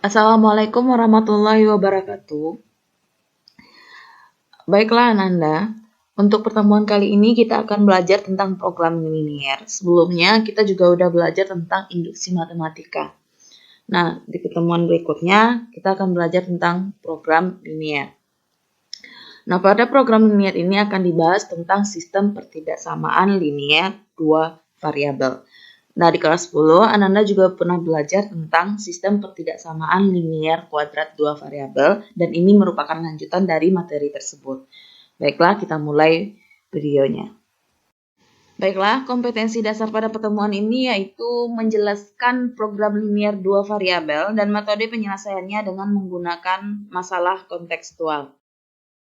Assalamualaikum warahmatullahi wabarakatuh. Baiklah Ananda, untuk pertemuan kali ini kita akan belajar tentang program linier. Sebelumnya kita juga udah belajar tentang induksi matematika. Nah, di pertemuan berikutnya kita akan belajar tentang program linier. Nah, pada program linier ini akan dibahas tentang sistem pertidaksamaan linier dua variabel. Nah, di kelas 10, Ananda juga pernah belajar tentang sistem pertidaksamaan linier kuadrat dua variabel, dan ini merupakan lanjutan dari materi tersebut. Baiklah, kita mulai videonya. Baiklah, kompetensi dasar pada pertemuan ini yaitu menjelaskan program linier dua variabel dan metode penyelesaiannya dengan menggunakan masalah kontekstual.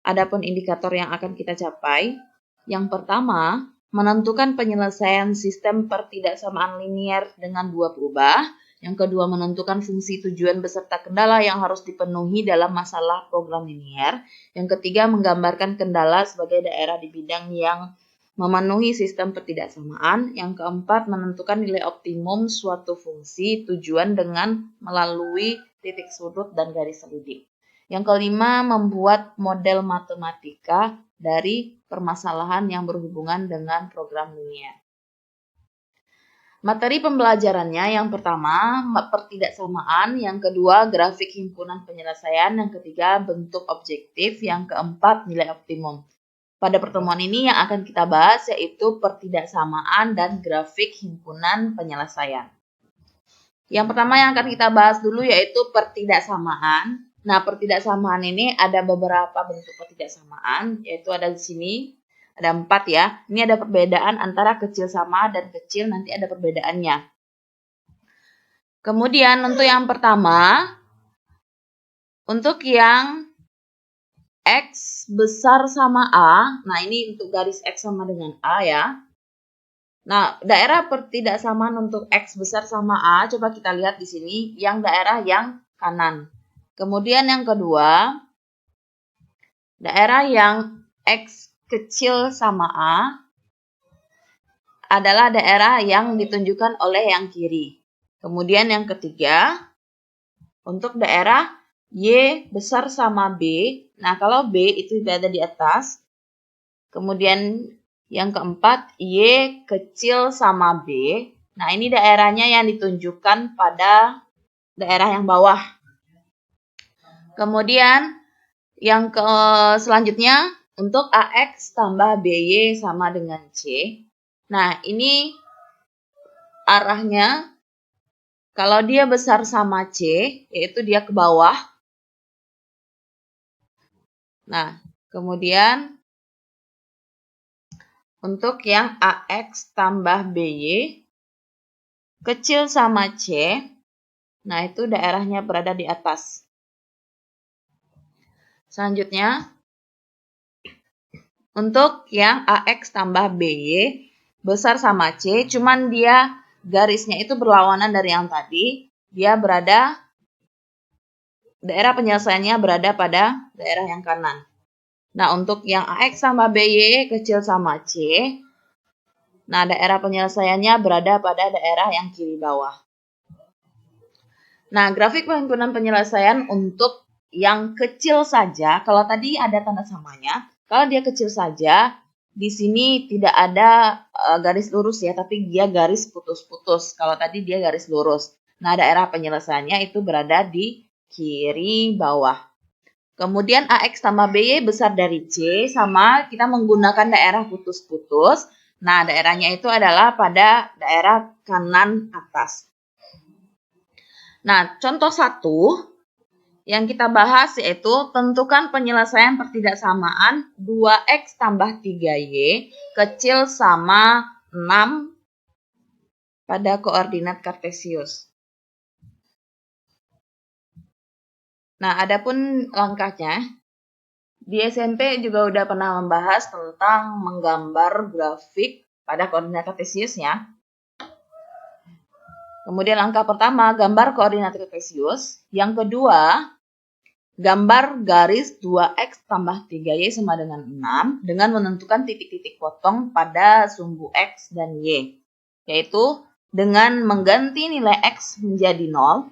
Adapun indikator yang akan kita capai, yang pertama, menentukan penyelesaian sistem pertidaksamaan linier dengan dua berubah. Yang kedua, menentukan fungsi tujuan beserta kendala yang harus dipenuhi dalam masalah program linier. Yang ketiga, menggambarkan kendala sebagai daerah di bidang yang memenuhi sistem pertidaksamaan. Yang keempat, menentukan nilai optimum suatu fungsi tujuan dengan melalui titik sudut dan garis selidik. Yang kelima, membuat model matematika dari permasalahan yang berhubungan dengan program linier. Materi pembelajarannya yang pertama, pertidaksamaan, yang kedua, grafik himpunan penyelesaian, yang ketiga, bentuk objektif, yang keempat, nilai optimum. Pada pertemuan ini yang akan kita bahas yaitu pertidaksamaan dan grafik himpunan penyelesaian. Yang pertama yang akan kita bahas dulu yaitu pertidaksamaan. Nah, pertidaksamaan ini ada beberapa bentuk pertidaksamaan, yaitu ada di sini, ada 4 ya. Ini ada perbedaan antara kecil sama dan kecil, nanti ada perbedaannya. Kemudian untuk yang pertama, untuk yang X besar sama A, nah ini untuk garis X sama dengan A ya. Nah, daerah pertidaksamaan untuk X besar sama A, coba kita lihat di sini, yang daerah yang kanan. Kemudian yang kedua, daerah yang X kecil sama A adalah daerah yang ditunjukkan oleh yang kiri. Kemudian yang ketiga, untuk daerah Y besar sama B, nah kalau B itu berada di atas. Kemudian yang keempat, Y kecil sama B. Nah, ini daerahnya yang ditunjukkan pada daerah yang bawah. Kemudian yang selanjutnya, untuk AX tambah BY sama dengan C. Nah, ini arahnya, kalau dia besar sama C, yaitu dia ke bawah. Nah, kemudian untuk yang AX tambah BY kecil sama C, nah itu daerahnya berada di atas. Selanjutnya, untuk yang AX tambah BY besar sama C, cuman dia garisnya itu berlawanan dari yang tadi, dia berada, daerah penyelesaiannya berada pada daerah yang kanan. Nah, untuk yang AX sama BY kecil sama C, nah daerah penyelesaiannya berada pada daerah yang kiri bawah. Nah, grafik penghimpunan penyelesaian untuk yang kecil saja, kalau tadi ada tanda samanya, kalau dia kecil saja, di sini tidak ada garis lurus ya, tapi dia garis putus-putus. Kalau tadi dia garis lurus. Nah, daerah penyelesaiannya itu berada di kiri bawah. Kemudian AX tambah BY besar dari C, sama kita menggunakan daerah putus-putus. Nah, daerahnya itu adalah pada daerah kanan atas. Nah, contoh 1 yang kita bahas yaitu tentukan penyelesaian pertidaksamaan 2X tambah 3Y kecil sama 6 pada koordinat kartesius. Nah, adapun langkahnya, di SMP juga udah pernah membahas tentang menggambar grafik pada koordinat kartesius ya. Kemudian langkah pertama, gambar koordinat kartesius. Yang kedua, gambar garis 2X tambah 3Y sama dengan 6 dengan menentukan titik-titik potong pada sumbu X dan Y. Yaitu dengan mengganti nilai X menjadi 0.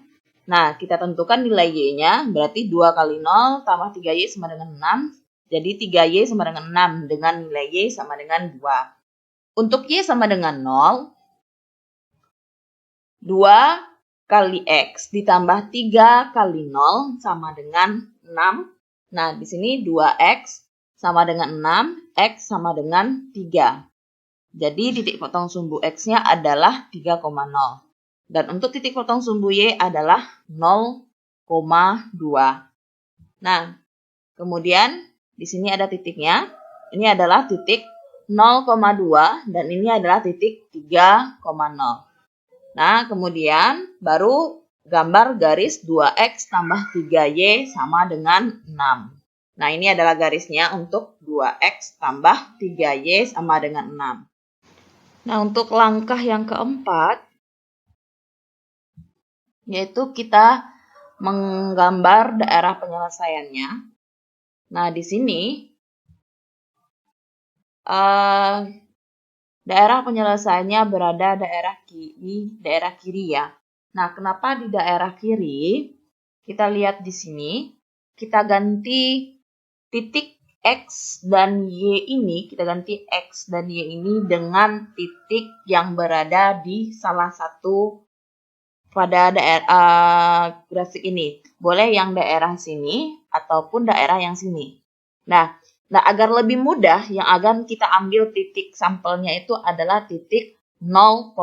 Nah, kita tentukan nilai Y-nya, berarti 2 kali 0 tambah 3Y sama dengan 6. Jadi 3Y sama dengan 6, dengan nilai Y sama dengan 2. Untuk Y sama dengan 0, 2 kali X ditambah 3 kali 0 sama dengan 6. Nah, di sini 2X sama dengan 6, X sama dengan 3. Jadi titik potong sumbu X-nya adalah 3,0. Dan untuk titik potong sumbu Y adalah 0,2. Nah, kemudian di sini ada titiknya. Ini adalah titik 0,2 dan ini adalah titik 3,0. Nah, kemudian baru gambar garis 2X tambah 3Y sama dengan 6. Nah, ini adalah garisnya untuk 2X tambah 3Y sama dengan 6. Nah, untuk langkah yang keempat, yaitu kita menggambar daerah penyelesaiannya. Nah, di sini daerah penyelesaiannya berada di daerah kiri ya. Nah, kenapa di daerah kiri? Kita lihat di sini, kita ganti titik X dan Y ini, kita ganti X dan Y ini dengan titik yang berada di salah satu pada daerah grafik ini. Boleh yang daerah sini ataupun daerah yang sini. Nah, agar lebih mudah, yang akan kita ambil titik sampelnya itu adalah titik 0,0.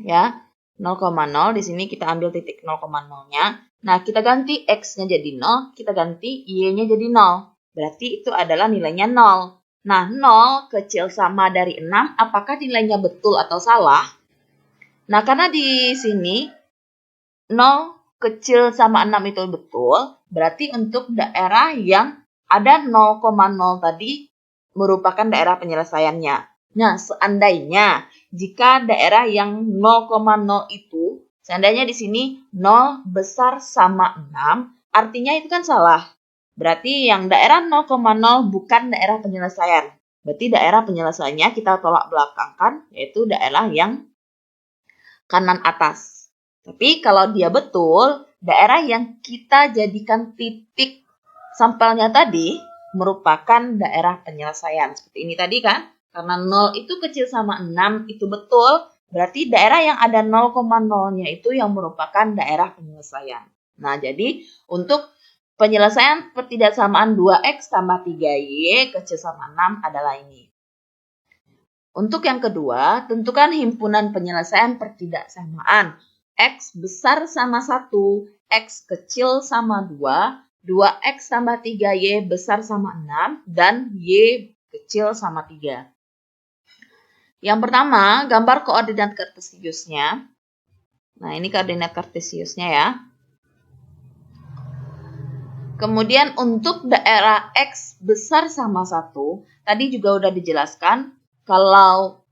Ya, 0,0 di sini kita ambil titik 0,0-nya. Nah, kita ganti X-nya jadi 0, kita ganti Y-nya jadi 0. Berarti itu adalah nilainya 0. Nah, 0 kecil sama dari 6, apakah nilainya betul atau salah? Nah, karena di sini 0 kecil sama 6 itu betul, berarti untuk daerah yang ada 0,0 tadi merupakan daerah penyelesaiannya. Nah, seandainya jika daerah yang 0,0 itu, seandainya di sini 0 besar sama 6, artinya itu kan salah. Berarti yang daerah 0,0 bukan daerah penyelesaian. Berarti daerah penyelesaiannya kita tolak belakangkan, yaitu daerah yang kanan atas. Tapi kalau dia betul, daerah yang kita jadikan titik sampelnya tadi merupakan daerah penyelesaian. Seperti ini tadi kan, karena 0 itu kecil sama 6 itu betul, berarti daerah yang ada 0,0-nya itu yang merupakan daerah penyelesaian. Nah, jadi untuk penyelesaian pertidaksamaan 2X tambah 3Y kecil sama 6 adalah ini. Untuk yang kedua, tentukan himpunan penyelesaian pertidaksamaan. X besar sama 1, X kecil sama 2, 2X tambah 3Y besar sama 6, dan Y kecil sama 3. Yang pertama, gambar koordinat kartesiusnya. Nah, ini koordinat kartesiusnya ya. Kemudian untuk daerah X besar sama 1, tadi juga udah dijelaskan. Kalau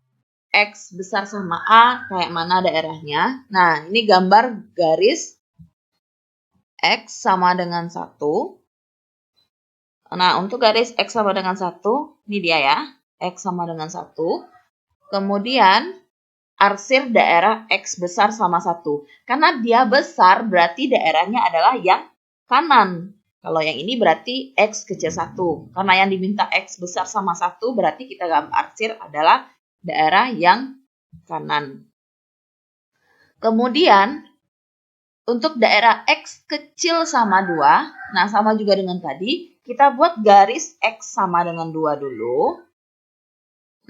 X besar sama A, kayak mana daerahnya? Nah, ini gambar garis X sama dengan 1. Nah, untuk garis X sama dengan 1, ini dia ya. X sama dengan 1. Kemudian, arsir daerah X besar sama 1. Karena dia besar, berarti daerahnya adalah yang kanan. Kalau yang ini berarti X kecil 1. Karena yang diminta X besar sama 1, berarti kita gambar arsir adalah daerah yang kanan. Kemudian, untuk daerah X kecil sama 2, nah sama juga dengan tadi, kita buat garis X sama dengan 2 dulu.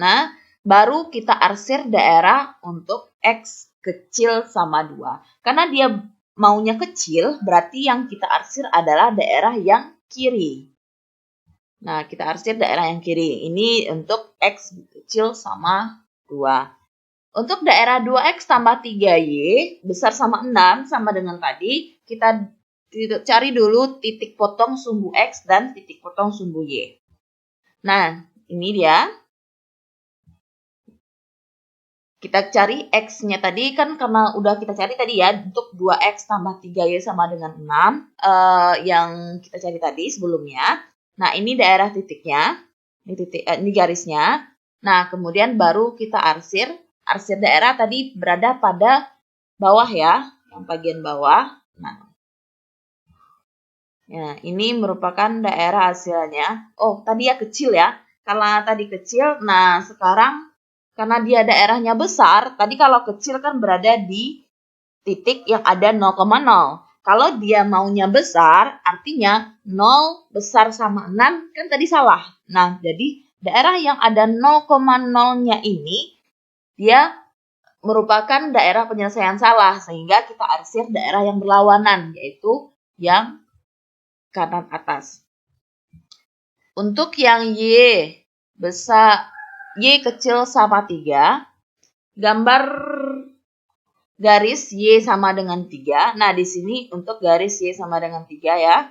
Nah, baru kita arsir daerah untuk X kecil sama 2. Karena dia maunya kecil, berarti yang kita arsir adalah daerah yang kiri. Nah, kita arsir daerah yang kiri. Ini untuk X kecil sama 2. Untuk daerah 2X tambah 3Y besar sama 6 sama dengan tadi, kita cari dulu titik potong sumbu X dan titik potong sumbu Y. Nah, ini dia. Kita cari X-nya tadi kan karena udah kita cari tadi ya, untuk 2X tambah 3Y sama dengan 6 yang kita cari tadi sebelumnya. Nah, ini daerah titiknya, ini garisnya. Nah, kemudian baru kita arsir daerah tadi berada pada bawah ya, yang bagian bawah. Nah, ya, ini merupakan daerah hasilnya. Oh, tadi ya kecil ya. Karena tadi kecil, nah sekarang karena dia daerahnya besar, tadi kalau kecil kan berada di titik yang ada 0,0. Kalau dia maunya besar, artinya 0 besar sama 6, kan tadi salah. Nah, jadi daerah yang ada 0,0-nya ini, dia merupakan daerah penyelesaian salah, sehingga kita arsir daerah yang berlawanan, yaitu yang kanan atas. Untuk yang Y besar, Y kecil sama 3, gambar garis Y sama dengan 3. Nah, di sini untuk garis Y sama dengan 3 ya.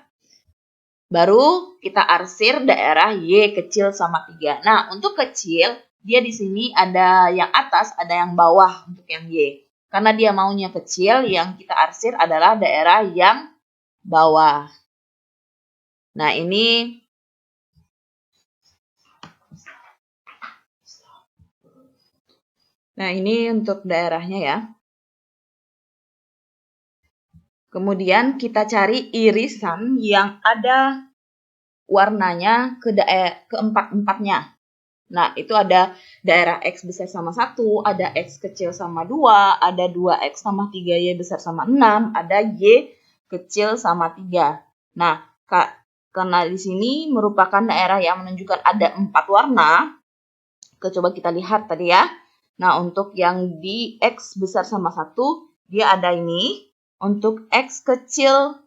Baru kita arsir daerah Y kecil sama 3. Nah, untuk kecil, dia di sini ada yang atas, ada yang bawah untuk yang Y. Karena dia maunya kecil, yang kita arsir adalah daerah yang bawah. Nah, ini untuk daerahnya ya. Kemudian kita cari irisan yang ada warnanya ke empat-empatnya. Nah, itu ada daerah X besar sama 1, ada X kecil sama 2, ada 2X sama 3Y besar sama 6, ada Y kecil sama 3. Nah, karena di sini merupakan daerah yang menunjukkan ada 4 warna, coba kita lihat tadi ya. Nah, untuk yang di X besar sama 1, dia ada ini. Untuk X kecil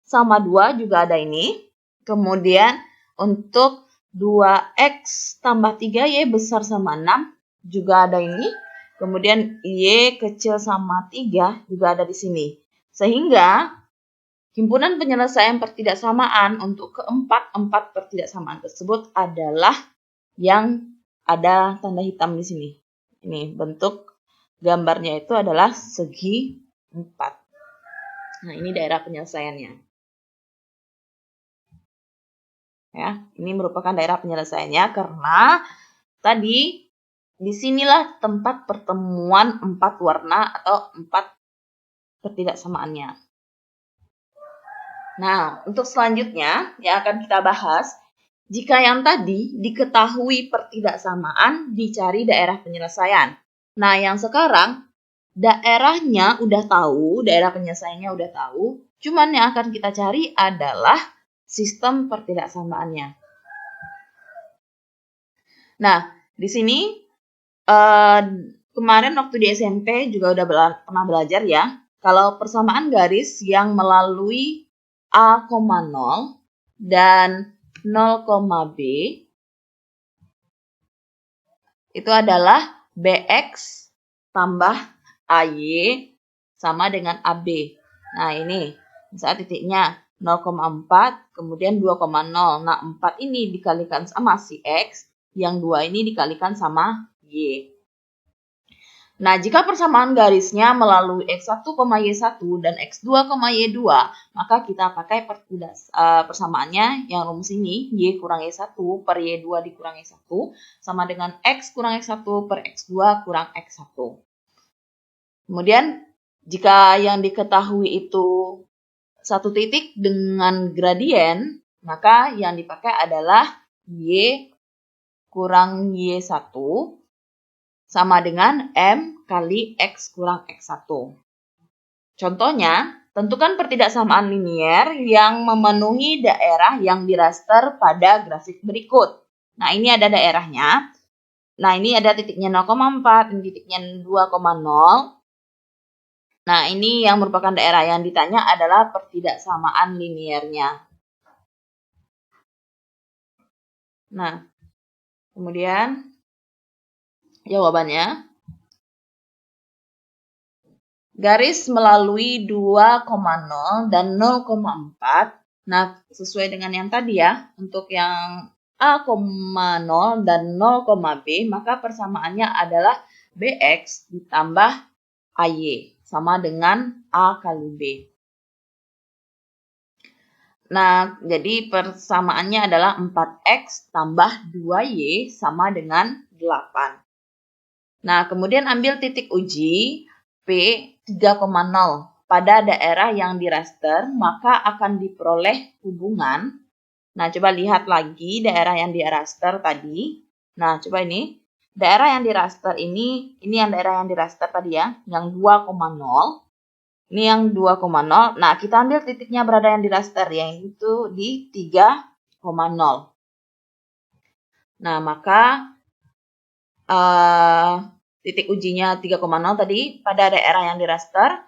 sama 2 juga ada ini. Kemudian untuk 2X tambah 3Y besar sama 6 juga ada ini. Kemudian Y kecil sama 3 juga ada di sini. Sehingga himpunan penyelesaian pertidaksamaan untuk keempat pertidaksamaan tersebut adalah yang ada tanda hitam di sini. Ini bentuk gambarnya itu adalah segi 4. Nah, ini daerah penyelesaiannya. Ya, ini merupakan daerah penyelesaiannya karena tadi disinilah tempat pertemuan 4 warna atau 4 pertidaksamaannya. Nah, untuk selanjutnya yang akan kita bahas, jika yang tadi diketahui pertidaksamaan, dicari daerah penyelesaian. Nah, yang sekarang daerahnya udah tahu, daerah penyelesaiannya udah tahu, cuman yang akan kita cari adalah sistem pertidaksamaannya. Nah, di sini kemarin waktu di SMP juga udah pernah belajar ya, kalau persamaan garis yang melalui A, 0 dan 0, B itu adalah BX tambah AY sama dengan AB. Nah, ini misalnya titiknya 0,4 kemudian 2,0. Nah, 4 ini dikalikan sama si X, yang 2 ini dikalikan sama Y. Nah, jika persamaan garisnya melalui X1, Y1 dan X2, Y2, maka kita pakai persamaannya yang rumus ini, Y kurang Y1 per Y2 dikurang Y1, sama dengan X kurang X1 per X2 kurang X1. Kemudian, jika yang diketahui itu satu titik dengan gradien, maka yang dipakai adalah Y kurang Y1 sama dengan M kali X kurang X1. Contohnya, tentukan pertidaksamaan linier yang memenuhi daerah yang diraster pada grafik berikut. Nah, ini ada daerahnya. Nah, ini ada titiknya 0,4, ini titiknya 2,0. Nah, ini yang merupakan daerah yang ditanya adalah pertidaksamaan liniernya. Nah, kemudian jawabannya, garis melalui 2,0 dan 0,4. Nah, sesuai dengan yang tadi ya, untuk yang A,0 dan 0,B, maka persamaannya adalah BX ditambah AY, sama dengan A kali B. Nah, jadi persamaannya adalah 4X tambah 2Y sama dengan 8. Nah, kemudian ambil titik uji P 3,0. pada daerah yang diraster, maka akan diperoleh hubungan. Nah, coba lihat lagi daerah yang diraster tadi. Nah, coba ini. Daerah yang diraster ini yang daerah yang diraster tadi ya, yang 2,0. Ini yang 2,0. Nah, kita ambil titiknya berada yang diraster, yaitu di 3,0. Nah, maka titik ujinya 3,0 tadi pada daerah yang diraster.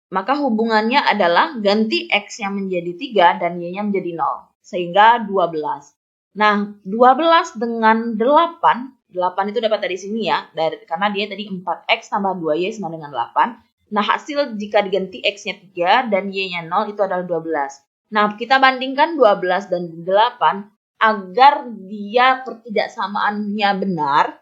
Maka hubungannya adalah ganti X yang menjadi 3 dan Y-nya menjadi 0. Sehingga 12. Nah, 12 dengan 8. 8 itu dapat dari sini ya. Karena dia tadi 4X tambah 2Y sama dengan 8. Nah, hasil jika diganti X-nya 3 dan Y-nya 0 itu adalah 12. Nah, kita bandingkan 12 dan 8 agar dia pertidaksamaannya benar.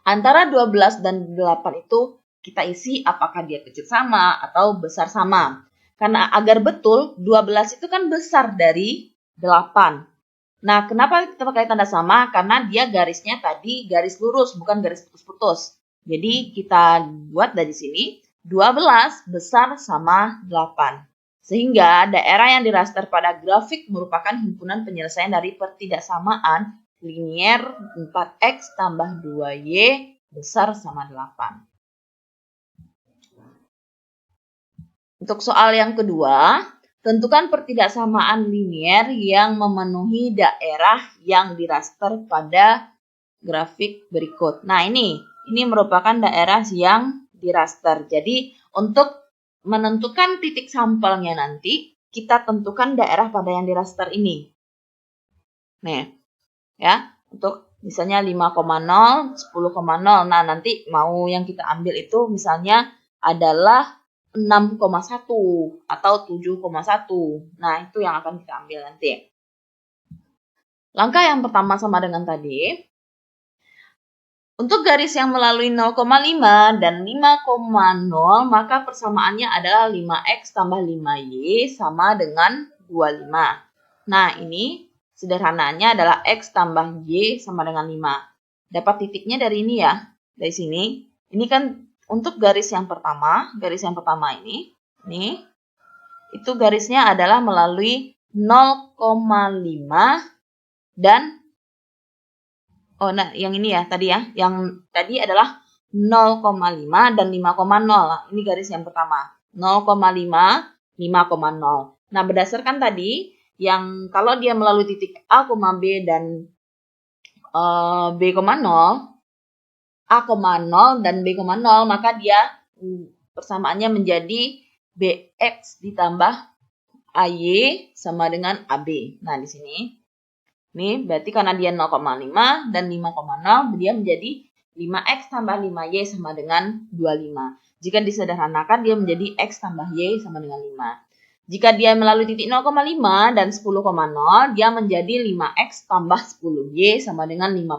Antara 12 dan 8 itu kita isi apakah dia kecil sama atau besar sama. Karena agar betul, 12 itu kan besar dari 8. Nah, kenapa kita pakai tanda sama? Karena dia garisnya tadi garis lurus, bukan garis putus-putus. Jadi, kita buat dari sini, 12 besar sama 8. Sehingga daerah yang diraster pada grafik merupakan himpunan penyelesaian dari pertidaksamaan linier 4X tambah 2Y besar sama 8. Untuk soal yang kedua, tentukan pertidaksamaan linier yang memenuhi daerah yang diraster pada grafik berikut. Nah, ini merupakan daerah yang diraster. Jadi, untuk menentukan titik sampelnya nanti, kita tentukan daerah pada yang diraster ini. Nih, ya, untuk misalnya 5,0, 10,0. Nah, nanti mau yang kita ambil itu misalnya adalah 6,1 atau 7,1. Nah, itu yang akan kita ambil nanti. Langkah yang pertama sama dengan tadi. Untuk garis yang melalui 0,5 dan 5,0, maka persamaannya adalah 5X tambah 5Y sama dengan 25. Nah, ini sederhananya adalah X tambah Y sama dengan 5. Dapat titiknya dari ini ya, dari sini. Ini kan untuk garis yang pertama ini, itu garisnya adalah melalui 0,5 dan yang ini ya tadi ya, yang tadi adalah 0,5 dan 5,0. Nah, ini garis yang pertama, 0,5, 5,0. Nah, berdasarkan tadi, yang kalau dia melalui titik A, B dan B,0, A,0 dan B,0, maka dia persamaannya menjadi BX ditambah AY sama dengan AB. Nah, di sini. Nih, berarti karena dia 0,5 dan 5,0, dia menjadi 5X tambah 5Y sama dengan 25. Jika disederhanakan, dia menjadi X tambah Y sama dengan 5. Jika dia melalui titik 0,5 dan 10,0, dia menjadi 5X tambah 10Y sama dengan 50.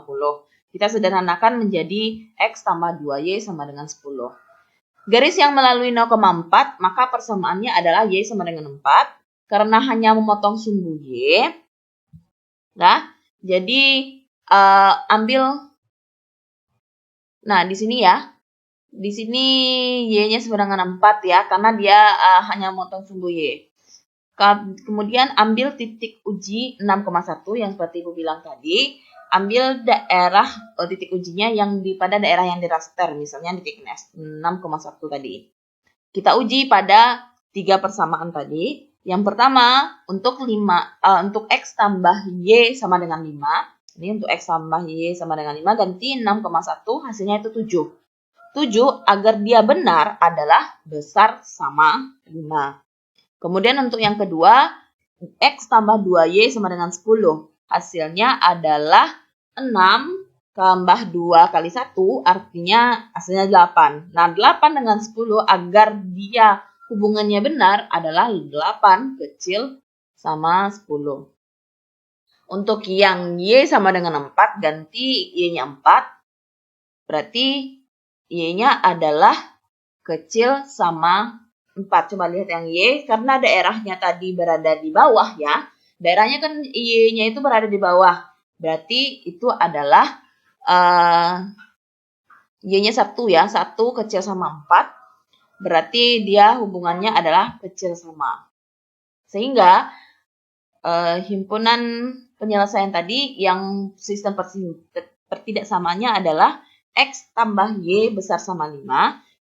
Kita sederhanakan menjadi X tambah 2Y sama dengan 10. Garis yang melalui 0,4, maka persamaannya adalah Y sama dengan 4. Karena hanya memotong sumbu Y. Nah, jadi ambil. Nah, di sini ya. Di sini Y-nya sama dengan 4 ya, karena dia hanya memotong sumbu Y. Kemudian ambil titik uji 6,1 yang seperti Ibu bilang tadi. Ambil daerah titik ujinya yang pada daerah yang diraster, misalnya titik 6,1 tadi. Kita uji pada 3 persamaan tadi. Yang pertama, untuk X tambah Y sama dengan 5. Ini untuk X tambah Y sama dengan 5, ganti 6,1, hasilnya itu 7. 7 agar dia benar adalah besar sama 5. Kemudian untuk yang kedua, X tambah 2Y sama dengan 10. Hasilnya adalah 6 tambah 2 kali 1, artinya hasilnya 8. Nah, 8 dengan 10 agar dia hubungannya benar adalah 8 kecil sama 10. Untuk yang Y sama dengan 4, ganti Y-nya 4. Berarti Y-nya adalah kecil sama 4. Coba lihat yang Y, karena daerahnya tadi berada di bawah ya. Daerahnya kan Y-nya itu berada di bawah. Berarti itu adalah Y-nya 1 ya. 1 kecil sama 4. berarti dia hubungannya adalah kecil sama. Sehingga himpunan penyelesaian tadi yang sistem pertidaksamaannya adalah X tambah Y besar sama 5,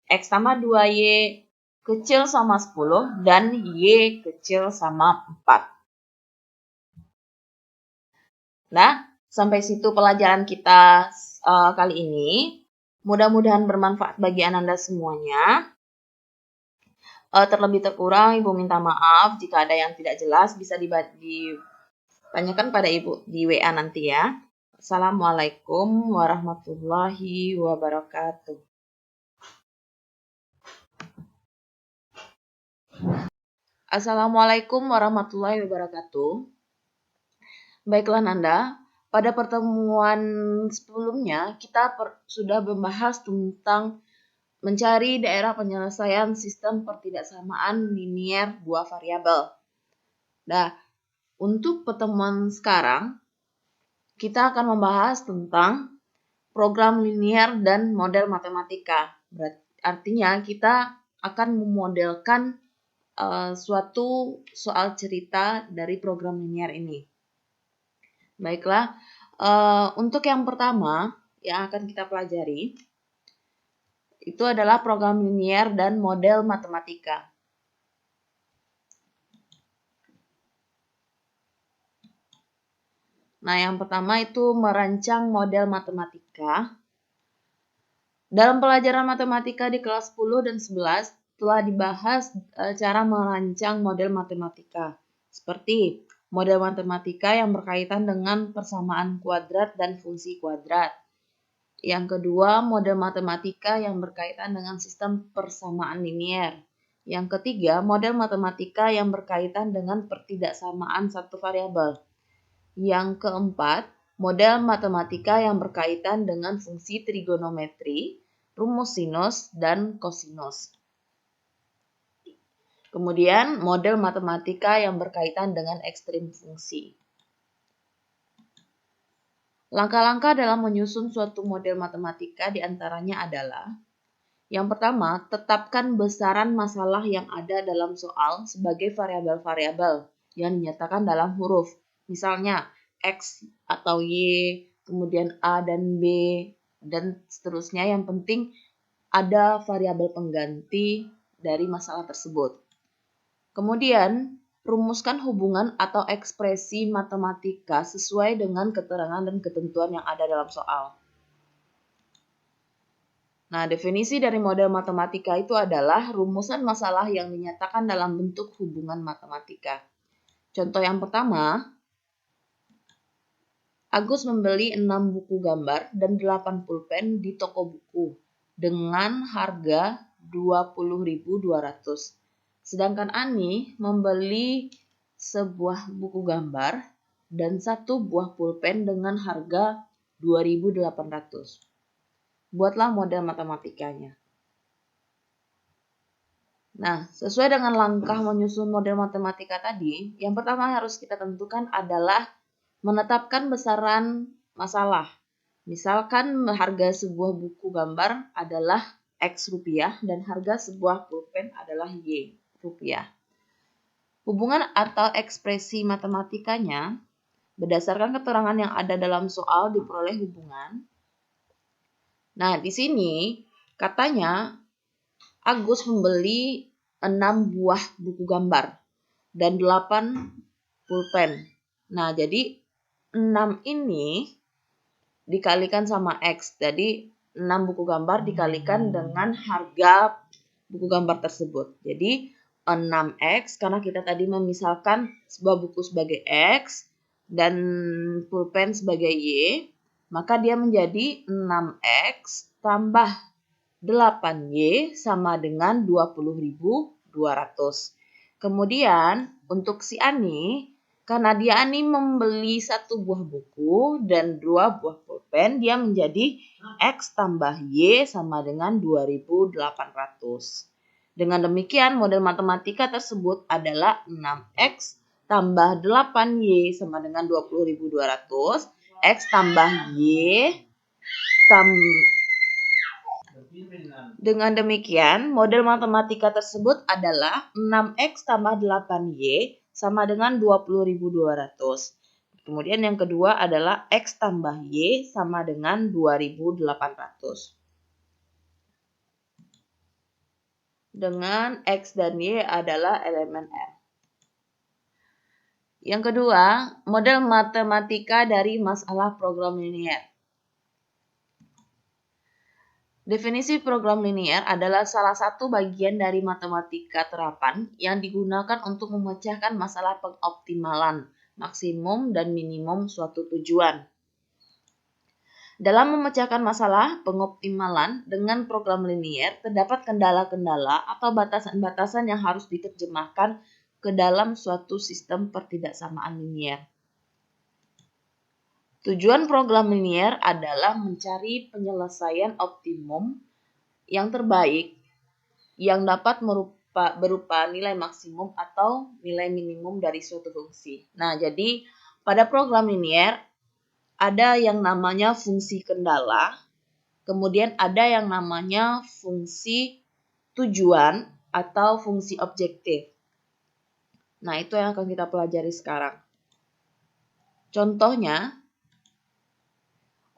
X tambah 2Y kecil sama 10, dan Y kecil sama 4. Nah, sampai situ pelajaran kita kali ini. Mudah-mudahan bermanfaat bagi Ananda semuanya. Terlebih terkurang, Ibu minta maaf jika ada yang tidak jelas, bisa ditanyakan pada Ibu di WA nanti ya. Assalamualaikum warahmatullahi wabarakatuh. Assalamualaikum warahmatullahi wabarakatuh. Baiklah Nanda, pada pertemuan sebelumnya kita sudah membahas tentang mencari daerah penyelesaian sistem pertidaksamaan linier dua variabel. Nah, untuk pertemuan sekarang, kita akan membahas tentang program linier dan model matematika. Artinya, kita akan memodelkan suatu soal cerita dari program linier ini. Baiklah, untuk yang pertama yang akan kita pelajari, itu adalah program linier dan model matematika. Nah, yang pertama itu merancang model matematika. Dalam pelajaran matematika di kelas 10 dan 11 telah dibahas cara merancang model matematika. Seperti model matematika yang berkaitan dengan persamaan kuadrat dan fungsi kuadrat. Yang kedua, model matematika yang berkaitan dengan sistem persamaan linier. Yang ketiga, model matematika yang berkaitan dengan pertidaksamaan satu variabel. Yang keempat, model matematika yang berkaitan dengan fungsi trigonometri, rumus sinus, dan kosinus. Kemudian, model matematika yang berkaitan dengan ekstrim fungsi. Langkah-langkah dalam menyusun suatu model matematika diantaranya adalah: yang pertama, tetapkan besaran masalah yang ada dalam soal sebagai variabel-variabel yang dinyatakan dalam huruf. Misalnya, X atau Y, kemudian A dan B, dan seterusnya. Yang penting ada variabel pengganti dari masalah tersebut. Kemudian, rumuskan hubungan atau ekspresi matematika sesuai dengan keterangan dan ketentuan yang ada dalam soal. Nah, definisi dari model matematika itu adalah rumusan masalah yang dinyatakan dalam bentuk hubungan matematika. Contoh yang pertama, Agus membeli 6 buku gambar dan 8 pulpen di toko buku dengan harga 20.200. Sedangkan Ani membeli sebuah buku gambar dan 1 buah pulpen dengan harga 2.800. Buatlah model matematikanya. Nah, sesuai dengan langkah menyusun model matematika tadi, yang pertama harus kita tentukan adalah menetapkan besaran masalah. Misalkan harga sebuah buku gambar adalah X rupiah dan harga sebuah pulpen adalah Y rupiah. Hubungan atau ekspresi matematikanya berdasarkan keterangan yang ada dalam soal diperoleh hubungan. Nah, di sini katanya Agus membeli 6 buah buku gambar dan 8 pulpen. Nah, jadi 6 ini dikalikan sama X. Jadi 6 buku gambar dikalikan dengan harga buku gambar tersebut. Jadi 6X karena kita tadi memisalkan sebuah buku sebagai X dan pulpen sebagai Y, maka dia menjadi 6X tambah 8Y sama dengan 20.200. Kemudian untuk si Ani, karena Ani membeli 1 buah buku dan 2 buah pulpen, dia menjadi X tambah Y sama dengan 2.800. Dengan demikian, model matematika tersebut adalah 6X tambah 8Y sama dengan 20.200, X tambah Y Dengan demikian, model matematika tersebut adalah 6x tambah 8y sama dengan 20.200. Kemudian yang kedua adalah x tambah y sama dengan 2.800. Dengan x dan y adalah elemen R. Yang kedua, model matematika dari masalah program linier. Definisi program linier adalah salah satu bagian dari matematika terapan yang digunakan untuk memecahkan masalah pengoptimalan, maksimum dan minimum suatu tujuan. Dalam memecahkan masalah pengoptimalan dengan program linier, terdapat kendala-kendala atau batasan-batasan yang harus diterjemahkan ke dalam suatu sistem pertidaksamaan linier. Tujuan program linier adalah mencari penyelesaian optimum yang terbaik yang dapat berupa nilai maksimum atau nilai minimum dari suatu fungsi. Nah, jadi pada program linier ada yang namanya fungsi kendala, kemudian ada yang namanya fungsi tujuan atau fungsi objektif. Nah, itu yang akan kita pelajari sekarang. Contohnya,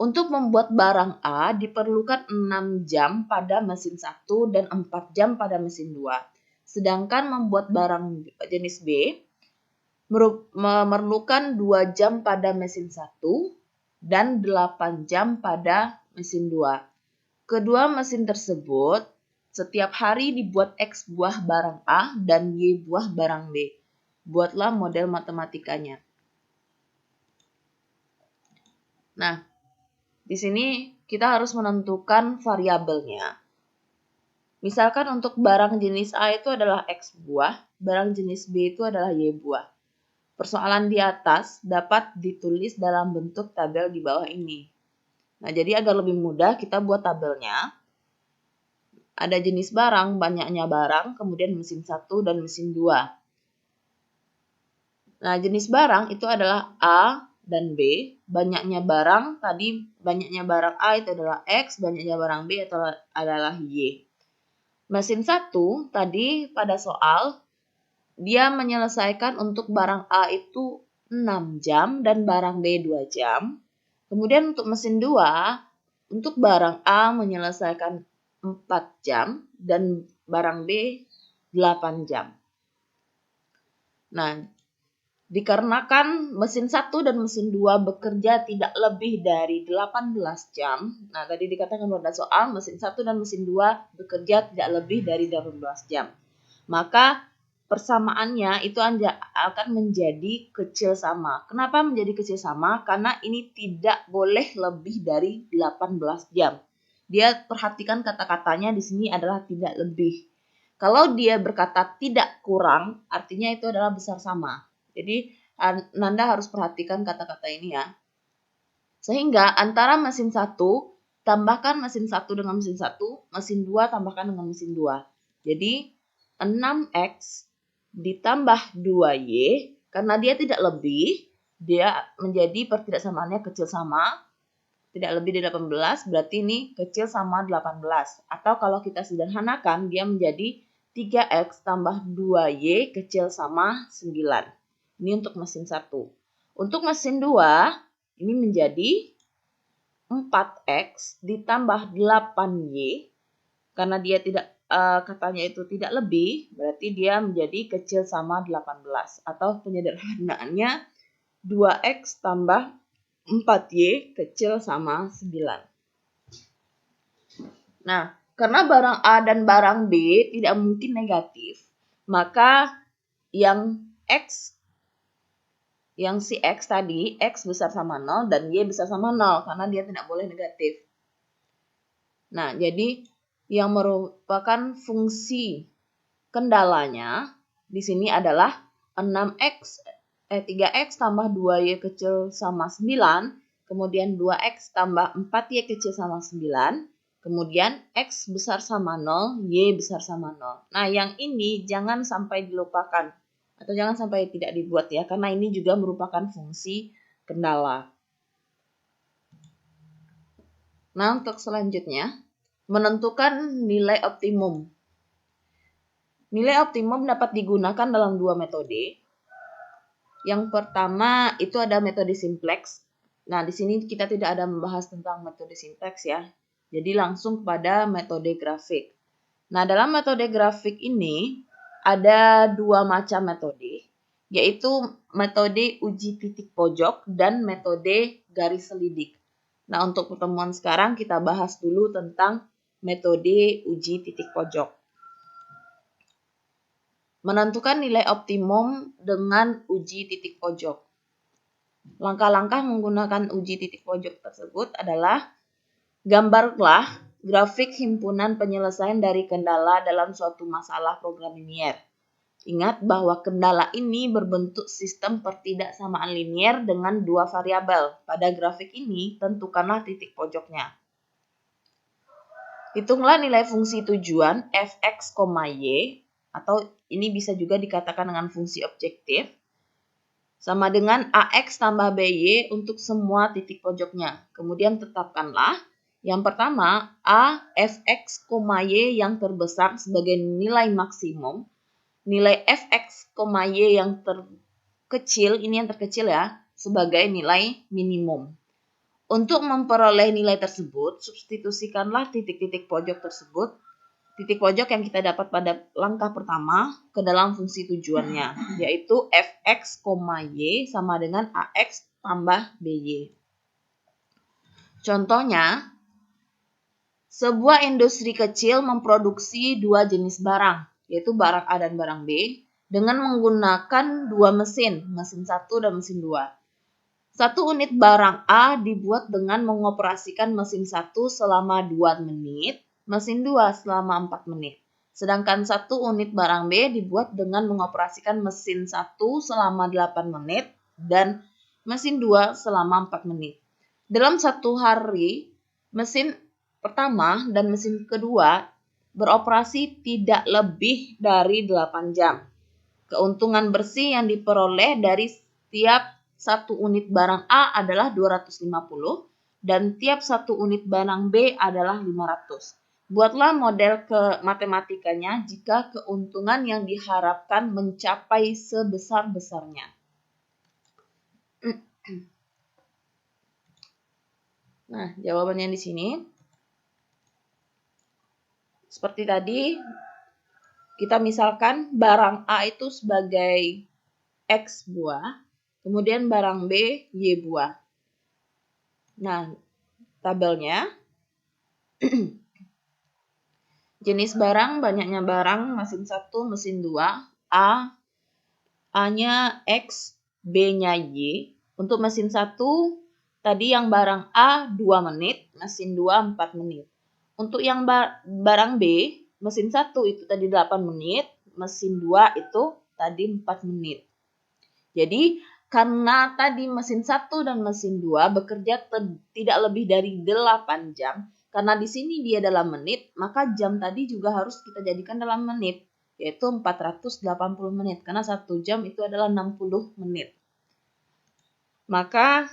untuk membuat barang A diperlukan 6 jam pada mesin 1 dan 4 jam pada mesin 2. Sedangkan membuat barang jenis B memerlukan 2 jam pada mesin 1 dan 8 jam pada mesin 2. Kedua mesin tersebut setiap hari dibuat X buah barang A dan Y buah barang B. Buatlah model matematikanya. Nah, di sini kita harus menentukan variabelnya. Misalkan untuk barang jenis A itu adalah X buah, barang jenis B itu adalah Y buah. Persoalan di atas dapat ditulis dalam bentuk tabel di bawah ini. Nah, jadi agar lebih mudah kita buat tabelnya. Ada jenis barang, banyaknya barang, kemudian mesin 1 dan mesin 2. Nah, jenis barang itu adalah A dan B. Banyaknya barang, tadi banyaknya barang A itu adalah X, banyaknya barang B itu adalah Y. Mesin 1 tadi pada soal, dia menyelesaikan untuk barang A itu 6 jam dan barang B 2 jam. Kemudian untuk mesin 2, untuk barang A menyelesaikan 4 jam dan barang B 8 jam. Nah, dikarenakan mesin 1 dan mesin 2 bekerja tidak lebih dari 18 jam. Nah, tadi dikatakan pada soal mesin 1 dan mesin 2 bekerja tidak lebih dari 18 jam. Maka persamaannya itu akan menjadi kecil sama. Kenapa menjadi kecil sama? Karena ini tidak boleh lebih dari 18 jam. Dia perhatikan kata-katanya di sini adalah tidak lebih. Kalau dia berkata tidak kurang, artinya itu adalah besar sama. Jadi, Anda harus perhatikan kata-kata ini ya. Sehingga antara mesin 1, tambahkan mesin 1 dengan mesin 1, mesin 2 tambahkan dengan mesin 2. Jadi, 6X ditambah 2Y, karena dia tidak lebih, dia menjadi pertidaksamaannya kecil sama, tidak lebih dari 18, berarti ini kecil sama 18. Atau kalau kita sederhanakan, dia menjadi 3X tambah 2Y kecil sama 9. Ini untuk mesin 1. Untuk mesin 2, ini menjadi 4X ditambah 8Y. Karena dia tidak katanya itu tidak lebih, berarti dia menjadi kecil sama 18. Atau penyederhanaannya 2X tambah 4Y kecil sama 9. Nah, karena barang A dan barang B tidak mungkin negatif, maka yang si X tadi, X besar sama 0 dan Y besar sama 0 karena dia tidak boleh negatif. Nah, jadi yang merupakan fungsi kendalanya di sini adalah 3X tambah 2Y kecil sama 9, kemudian 2X tambah 4Y kecil sama 9, kemudian X besar sama 0, Y besar sama 0. Nah, yang ini jangan sampai dilupakan atau jangan sampai tidak dibuat ya, karena ini juga merupakan fungsi kendala. Nah, untuk selanjutnya, Menentukan nilai optimum. Nilai optimum dapat digunakan dalam dua metode. Yang pertama itu ada metode simplex. Nah, di sini kita tidak ada membahas tentang metode simplex ya. Jadi langsung kepada metode grafik. Nah, dalam metode grafik ini ada dua macam metode, yaitu metode uji titik pojok dan metode garis selidik. Nah, untuk pertemuan sekarang kita bahas dulu tentang metode uji titik pojok. Menentukan nilai optimum dengan uji titik pojok. Langkah-langkah menggunakan uji titik pojok tersebut adalah gambarlah grafik himpunan penyelesaian dari kendala dalam suatu masalah program linier. Ingat bahwa kendala ini berbentuk sistem pertidaksamaan linier dengan dua variabel. Pada grafik ini, tentukanlah titik pojoknya. Hitunglah nilai fungsi tujuan fx, y, atau ini bisa juga dikatakan dengan fungsi objektif, sama dengan ax tambah by untuk semua titik pojoknya. Kemudian tetapkanlah yang pertama a fx, y yang terbesar sebagai nilai maksimum, nilai fx, y yang terkecil, ini yang terkecil ya, sebagai nilai minimum. Untuk memperoleh nilai tersebut, substitusikanlah titik-titik pojok tersebut, titik pojok yang kita dapat pada langkah pertama ke dalam fungsi tujuannya, yaitu fx, y sama dengan ax tambah by. Contohnya, sebuah industri kecil memproduksi dua jenis barang, yaitu barang A dan barang B, dengan menggunakan dua mesin 1 dan mesin 2. Satu unit barang A dibuat dengan mengoperasikan mesin 1 selama 2 menit, mesin 2 selama 4 menit. Sedangkan satu unit barang B dibuat dengan mengoperasikan mesin 1 selama 8 menit dan mesin 2 selama 4 menit. Dalam satu hari, mesin pertama dan mesin kedua beroperasi tidak lebih dari 8 jam. Keuntungan bersih yang diperoleh dari setiap satu unit barang A adalah 250 dan tiap satu unit barang B adalah 500. Buatlah model ke matematikanya jika keuntungan yang diharapkan mencapai sebesar-besarnya. Nah, jawabannya di sini. Seperti tadi, kita misalkan barang A itu sebagai X buah, kemudian barang B, Y buah. Nah, tabelnya, jenis barang, banyaknya barang, mesin 1, mesin 2, A-nya X, B-nya Y. Untuk mesin 1, tadi yang barang A 2 menit, mesin 2 4 menit. Untuk yang barang B, mesin 1 itu tadi 8 menit, mesin 2 itu tadi 4 menit. Jadi, karena tadi mesin 1 dan mesin 2 bekerja tidak lebih dari 8 jam, karena di sini dia dalam menit, maka jam tadi juga harus kita jadikan dalam menit, yaitu 480 menit, karena 1 jam itu adalah 60 menit. Maka,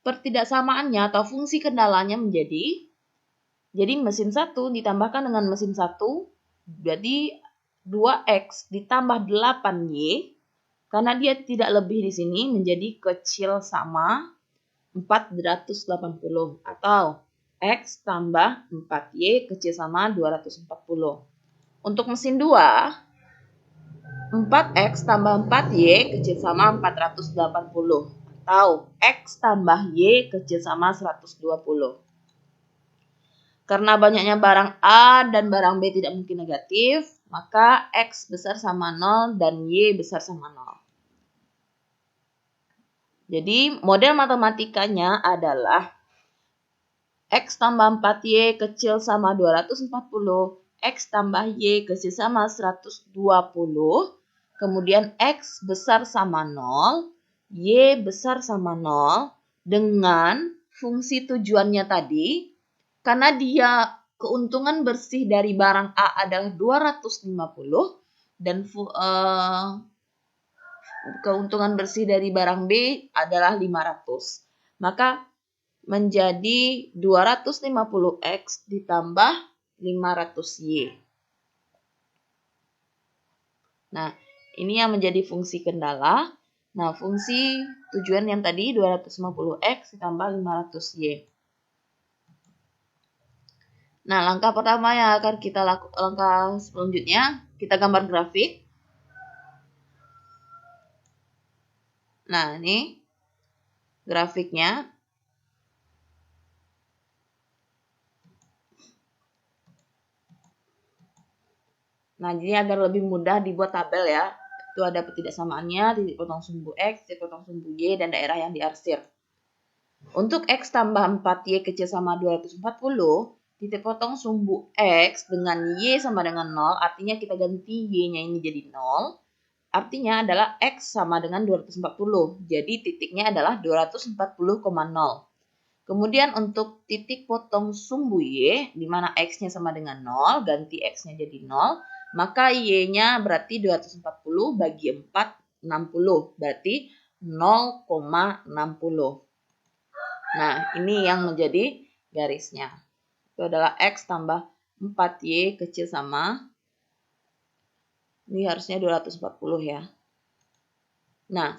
pertidaksamaannya atau fungsi kendalanya menjadi, jadi mesin 1 ditambahkan dengan mesin 1, jadi 2X ditambah 8Y, karena dia tidak lebih di sini menjadi kecil sama 480 atau X tambah 4Y kecil sama 240. Untuk mesin 2, 4X tambah 4Y kecil sama 480 atau X tambah Y kecil sama 120. Karena banyaknya barang A dan barang B tidak mungkin negatif, maka X besar sama 0 dan Y besar sama 0. Jadi model matematikanya adalah X tambah 4Y kecil sama 240, X tambah Y kecil sama 120, kemudian X besar sama 0, Y besar sama 0, dengan fungsi tujuannya tadi, karena dia keuntungan bersih dari barang A adalah 250 dan keuntungan bersih dari barang B adalah 500. Maka menjadi 250x ditambah 500y. Nah, ini yang menjadi fungsi kendala. Nah, fungsi tujuan yang tadi 250x ditambah 500y. Nah, langkah pertama yang akan kita lakukan, langkah selanjutnya, kita gambar grafik. Nah, ini grafiknya. Nah, jadi agar lebih mudah dibuat tabel ya. Itu ada ketidaksamaannya, titik potong sumbu X, titik potong sumbu Y, dan daerah yang diarsir. Untuk X tambah 4Y kecil sama 240, titik potong sumbu X dengan Y sama dengan 0, artinya kita ganti Y-nya ini jadi 0. Artinya adalah X sama dengan 240. Jadi titiknya adalah 240,0. Kemudian untuk titik potong sumbu Y, di mana X-nya sama dengan 0, ganti X-nya jadi 0. Maka Y-nya berarti 240 bagi 4, 60. Berarti 0,60. Nah, ini yang menjadi garisnya. Itu adalah X tambah 4Y kecil sama, ini harusnya 240 ya. Nah,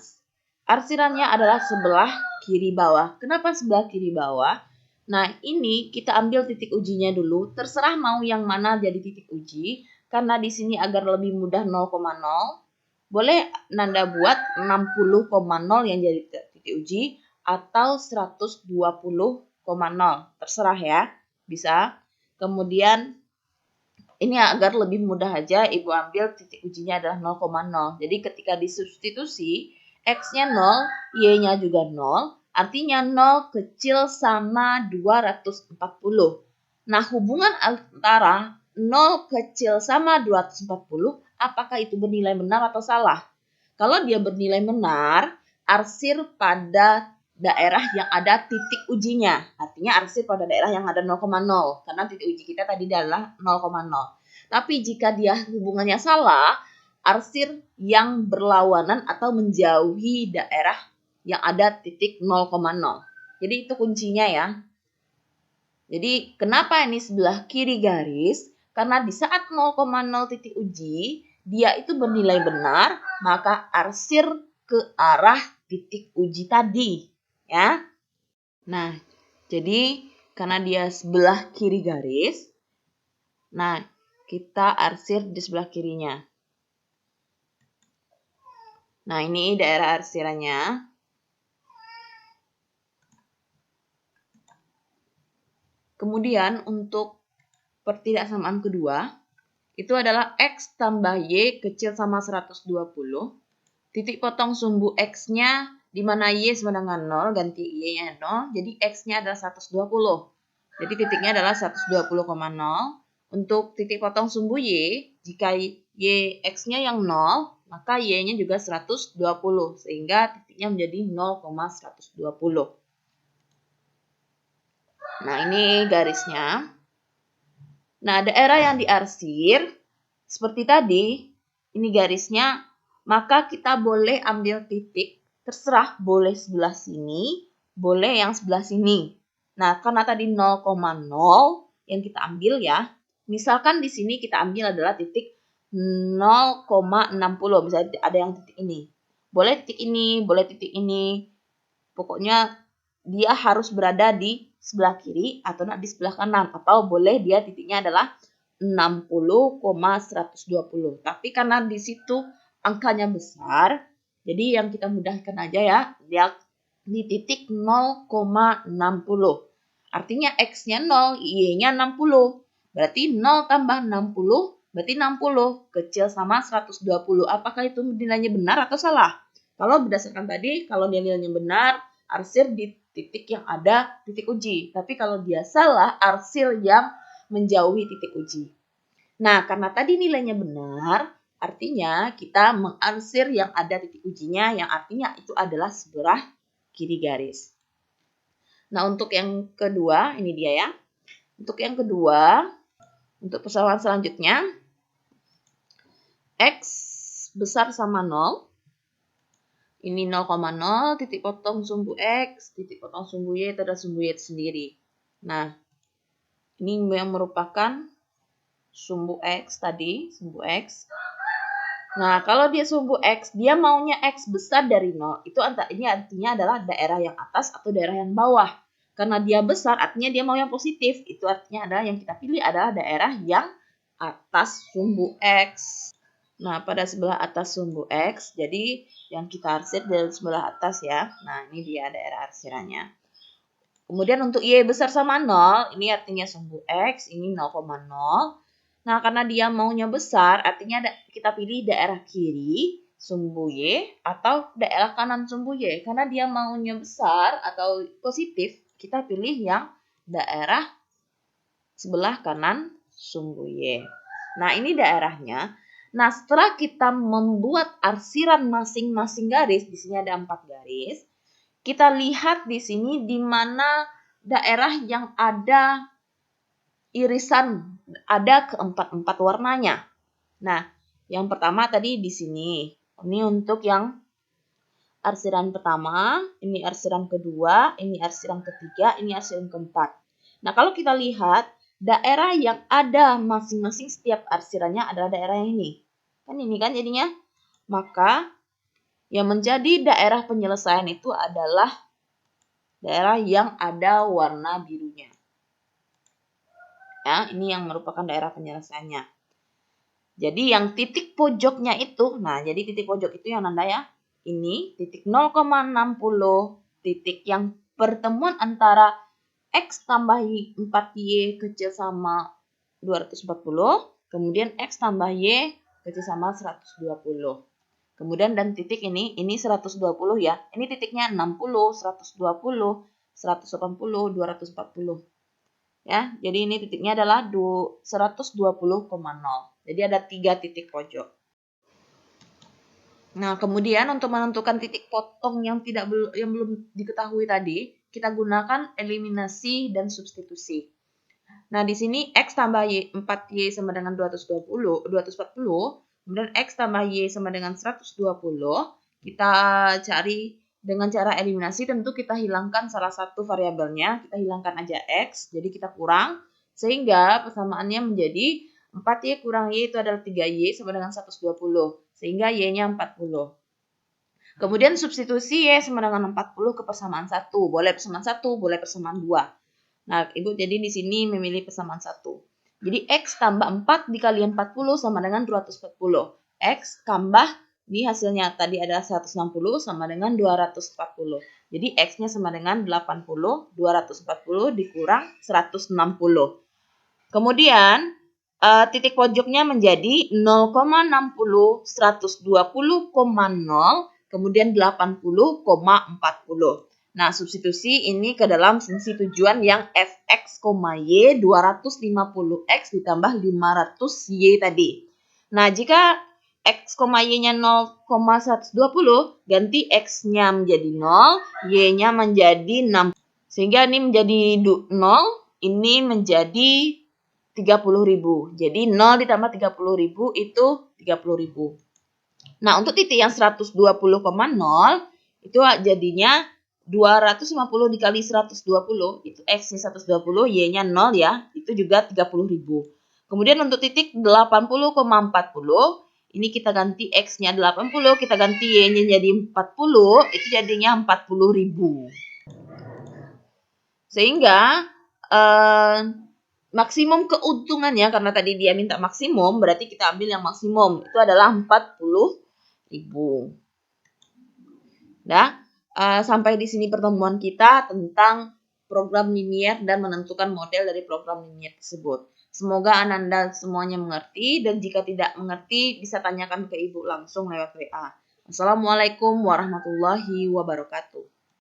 arsirannya adalah sebelah kiri bawah. Kenapa sebelah kiri bawah? Nah, ini kita ambil titik ujinya dulu. Terserah mau yang mana jadi titik uji. Karena di sini agar lebih mudah 0,0. Boleh Nanda buat 60,0 yang jadi titik uji. Atau 120,0. Terserah ya. Bisa. Kemudian ini agar lebih mudah aja, Ibu ambil titik ujinya adalah 0,0. Jadi ketika disubstitusi, X-nya 0, Y-nya juga 0. Artinya 0 kecil sama 240. Nah, hubungan antara 0 kecil sama 240, apakah itu bernilai benar atau salah? Kalau dia bernilai benar, arsir pada daerah yang ada titik ujinya. Artinya arsir pada daerah yang ada 0,0. Karena titik uji kita tadi adalah 0,0. Tapi jika dia hubungannya salah, arsir yang berlawanan atau menjauhi daerah yang ada titik 0,0. Jadi itu kuncinya ya. Jadi kenapa ini sebelah kiri garis? Karena di saat 0,0 titik uji, dia itu bernilai benar, maka arsir ke arah titik uji tadi. Ya. Nah, jadi karena dia sebelah kiri garis, nah kita arsir di sebelah kirinya. Nah, ini daerah arsirannya. Kemudian untuk pertidaksamaan kedua, itu adalah X tambah Y kecil sama 120. Titik potong sumbu X-nya, di mana Y sama dengan 0, ganti Y-nya 0. Jadi X-nya adalah 120. Jadi titiknya adalah 120,0. Untuk titik potong sumbu Y, jika Y X-nya yang 0, maka Y-nya juga 120. Sehingga titiknya menjadi 0,120. Nah, ini garisnya. Nah, daerah yang diarsir, seperti tadi, ini garisnya, maka kita boleh ambil titik, terserah boleh sebelah sini, boleh yang sebelah sini. Nah, karena tadi 0,0 yang kita ambil ya, misalkan di sini kita ambil adalah titik 0,60, misalnya ada yang titik ini. Boleh titik ini, boleh titik ini. Pokoknya dia harus berada di sebelah kiri atau di sebelah kanan, atau boleh dia titiknya adalah 60,120. Tapi karena di situ angkanya besar, jadi yang kita mudahkan aja ya, dia di titik 0,60. Artinya X-nya 0, Y-nya 60. Berarti 0 tambah 60, berarti 60. Kecil sama 120. Apakah itu nilainya benar atau salah? Kalau berdasarkan tadi, kalau nilainya benar, arsir di titik yang ada titik uji. Tapi kalau dia salah, arsir yang menjauhi titik uji. Nah, karena tadi nilainya benar, artinya kita mengarsir yang ada titik ujinya, yang artinya itu adalah sebelah kiri garis. Nah, untuk yang kedua, ini dia ya. Untuk yang kedua, untuk persoalan selanjutnya, X besar sama 0. Ini 0,0, titik potong sumbu X, titik potong sumbu Y, itu adalah sumbu Y itu sendiri. Nah, ini yang merupakan sumbu X tadi, sumbu X. Nah, kalau dia sumbu X, dia maunya X besar dari 0. Ini artinya adalah daerah yang atas atau daerah yang bawah. Karena dia besar, artinya dia mau yang positif. Itu artinya adalah yang kita pilih adalah daerah yang atas sumbu X. Nah, pada sebelah atas sumbu X, jadi yang kita arsir dari sebelah atas ya. Nah, ini dia daerah arsirannya. Kemudian untuk Y besar sama 0, ini artinya sumbu X, ini 0,0. Nah, karena dia maunya besar, artinya kita pilih daerah kiri sumbu Y atau daerah kanan sumbu Y. Karena dia maunya besar atau positif, kita pilih yang daerah sebelah kanan sumbu Y. Nah, ini daerahnya. Nah, setelah kita membuat arsiran masing-masing garis, di sini ada 4 garis, kita lihat di sini di mana daerah yang ada irisan, ada keempat-empat warnanya. Nah, yang pertama tadi di sini. Ini untuk yang arsiran pertama, ini arsiran kedua, ini arsiran ketiga, ini arsiran keempat. Nah, kalau kita lihat, daerah yang ada masing-masing setiap arsirannya adalah daerah yang ini. Kan ini kan jadinya. Maka, yang menjadi daerah penyelesaian itu adalah daerah yang ada warna birunya. Ya, ini yang merupakan daerah penyelesaiannya. Jadi yang titik pojoknya itu, nah jadi titik pojok itu yang nanda ya. Ini titik 0,60, titik yang pertemuan antara X tambah 4Y kecil sama 240, kemudian X tambah Y kecil sama 120. Kemudian dan titik ini 120 ya. Ini titiknya 60, 120, 180, 240. Ya, jadi ini titiknya adalah 120,0. Jadi ada 3 titik pojok. Nah, kemudian untuk menentukan titik potong yang belum diketahui tadi, kita gunakan eliminasi dan substitusi. Nah, di sini X tambah Y, 4Y sama dengan 240, kemudian X tambah Y sama dengan 120, kita cari dengan cara eliminasi. Tentu kita hilangkan salah satu variabelnya, kita hilangkan aja X, jadi kita kurang, sehingga persamaannya menjadi 4Y kurang Y itu adalah 3Y sama dengan 120, sehingga Y-nya 40. Kemudian substitusi Y sama dengan 40 ke persamaan 1, boleh persamaan 1, boleh persamaan 2. Nah, Ibu jadi di sini memilih persamaan 1. Jadi X tambah 4 dikali 40 sama dengan 240. X tambah, ini hasilnya tadi adalah 160 sama dengan 240. Jadi X-nya sama dengan 80, 240 dikurang 160. Kemudian, titik pojoknya menjadi 0,60, 120,0, kemudian 80,40. Nah, substitusi ini ke dalam fungsi tujuan yang fx, y 250x ditambah 500y tadi. Nah, jika x, y-nya 0,120, ganti x-nya menjadi 0, y-nya menjadi 6. Sehingga ini menjadi 0, ini menjadi 30.000. Jadi 0 ditambah 30.000 itu 30.000. Nah, untuk titik yang 120,0 itu jadinya 250 dikali 120, itu X-nya 120, Y-nya 0 ya, itu juga 30.000. Kemudian untuk titik 80,40, ini kita ganti X-nya 80, kita ganti Y-nya jadi 40, itu jadinya 40.000. Sehingga maksimum keuntungannya, karena tadi dia minta maksimum, berarti kita ambil yang maksimum, itu adalah 40.000. Nah, sampai di sini pertemuan kita tentang program linier dan menentukan model dari program linier tersebut. Semoga Ananda semuanya mengerti, dan jika tidak mengerti bisa tanyakan ke Ibu langsung lewat WA. Assalamualaikum warahmatullahi wabarakatuh.